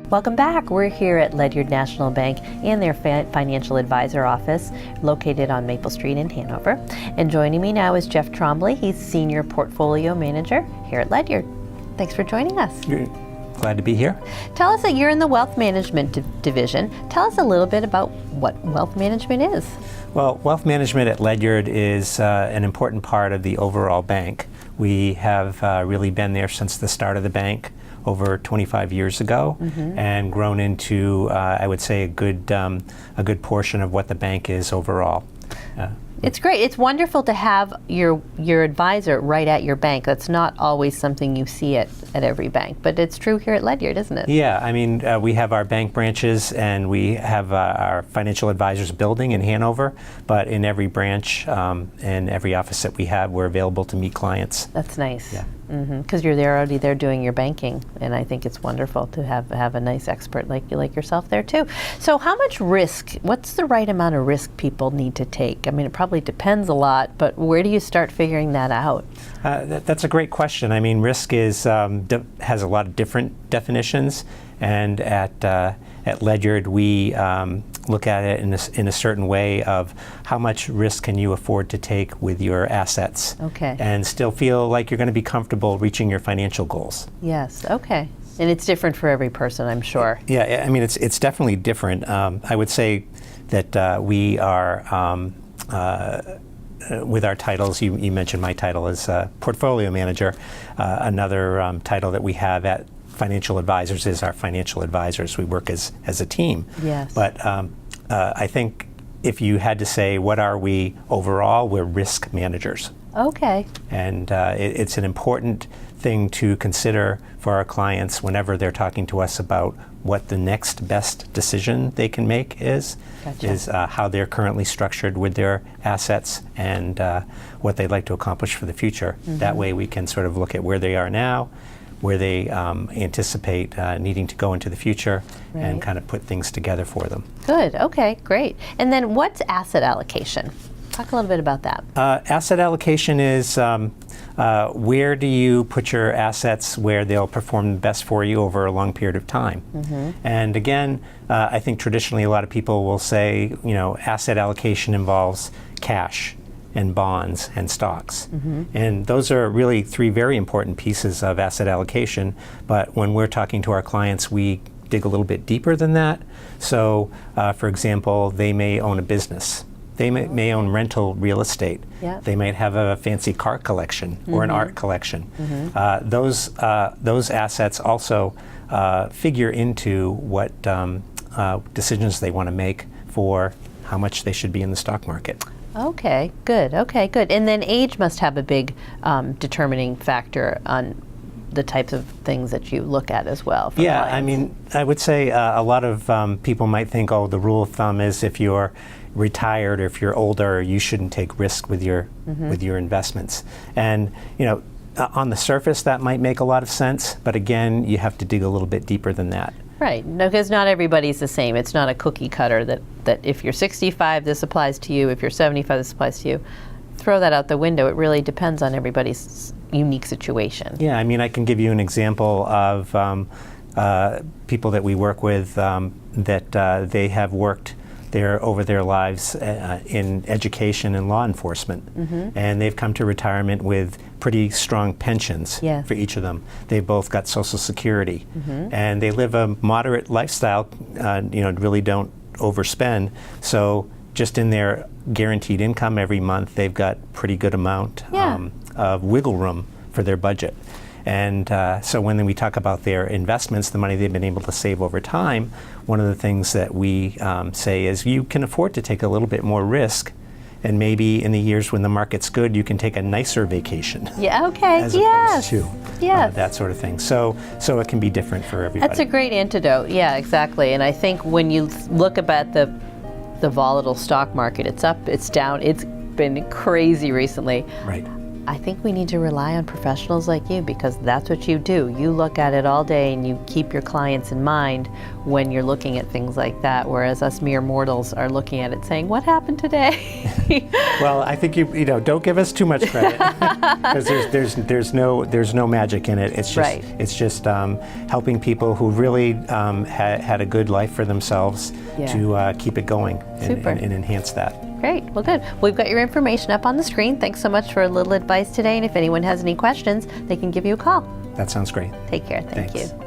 Welcome back. We're here at Ledyard National Bank in their financial advisor office located on Maple Street in Hanover. And joining me now is Jeff Trombly. He's Senior Portfolio Manager here at Ledyard. Thanks for joining us. Glad to be here. Tell us that you're in the Wealth Management Division. Tell us a little bit about what wealth management is. Well, wealth management at Ledyard is an important part of the overall bank. We have really been there since the start of the bank over 25 years ago, and grown into, I would say, a good portion of what the bank is overall. It's great. It's wonderful to have your advisor right at your bank. That's not always something you see at every bank, but it's true here at Ledyard, isn't it? Yeah, I mean, we have our bank branches and we have our financial advisors building in Hanover, but in every branch and every office that we have, we're available to meet clients. That's nice. Yeah. Because you're already there doing your banking, and I think it's wonderful to have a nice expert like yourself there too. So how much risk, what's the right amount of risk people need to take? I mean, it probably depends a lot, but where do you start figuring that out? That's a great question. I mean, risk is has a lot of different definitions, and at Ledyard we look at it in a certain way of how much risk can you afford to take with your assets, and still feel like you're going to be comfortable reaching your financial goals. Yes. Okay. And it's different for every person, I'm sure. Yeah. I mean, it's definitely different. I would say that we are. With our titles, you mentioned my title as Portfolio Manager. Another title that we have at Financial Advisors is our financial advisors. We work as a team. Yes. But I think if you had to say what are we overall, we're risk managers. Okay. And it's an important thing to consider for our clients whenever they're talking to us about what the next best decision they can make is. Gotcha. Is how they're currently structured with their assets and what they'd like to accomplish for the future. That way we can sort of look at where they are now, where they anticipate needing to go into the future, and kind of put things together for them. Good. Okay, great. And then what's asset allocation? Talk a little bit about that. Asset allocation is where do you put your assets where they'll perform best for you over a long period of time. And again, I think traditionally a lot of people will say, asset allocation involves cash and bonds and stocks. And those are really three very important pieces of asset allocation. But when we're talking to our clients, we dig a little bit deeper than that. So, for example, they may own a business. They may own rental real estate. Yep. They might have a fancy car collection or an art collection. Those assets also figure into what decisions they want to make for how much they should be in the stock market. Okay, good. Okay, good. And then age must have a big determining factor on the types of things that you look at as well. Yeah, clients. I mean, I would say a lot of people might think, oh, the rule of thumb is if you're retired or if you're older, you shouldn't take risk with your investments. And on the surface, that might make a lot of sense, but again, you have to dig a little bit deeper than that. Right, because not everybody's the same. It's not a cookie cutter that if you're 65, this applies to you. If you're 75, this applies to you. Throw that out the window. It really depends on everybody's unique situation. Yeah, I mean, I can give you an example of people that we work with that they have worked over their lives in education and law enforcement, and they've come to retirement with pretty strong pensions for each of them. They've both got Social Security, and they live a moderate lifestyle. Really don't overspend. So just in their guaranteed income every month, they've got pretty good amount of wiggle room for their budget. And so when we talk about their investments, the money they've been able to save over time, one of the things that we say is you can afford to take a little bit more risk, and maybe in the years when the market's good, you can take a nicer vacation. Yeah, okay, as opposed to yes. That sort of thing. So it can be different for everybody. That's a great antidote. Yeah, exactly. And I think when you look at the volatile stock market, it's up, it's down, it's been crazy recently. Right. I think we need to rely on professionals like you, because that's what you do. You look at it all day and you keep your clients in mind when you're looking at things like that, whereas us mere mortals are looking at it saying, what happened today? Well, I think you know, don't give us too much credit, because there's no magic in it. It's just Right. it's just helping people who really had a good life for themselves Yeah. to keep it going Super. and enhance that. Great. Well, good. We've got your information up on the screen. Thanks so much for a little advice today. And if anyone has any questions, they can give you a call. That sounds great. Take care. Thank Thanks. you.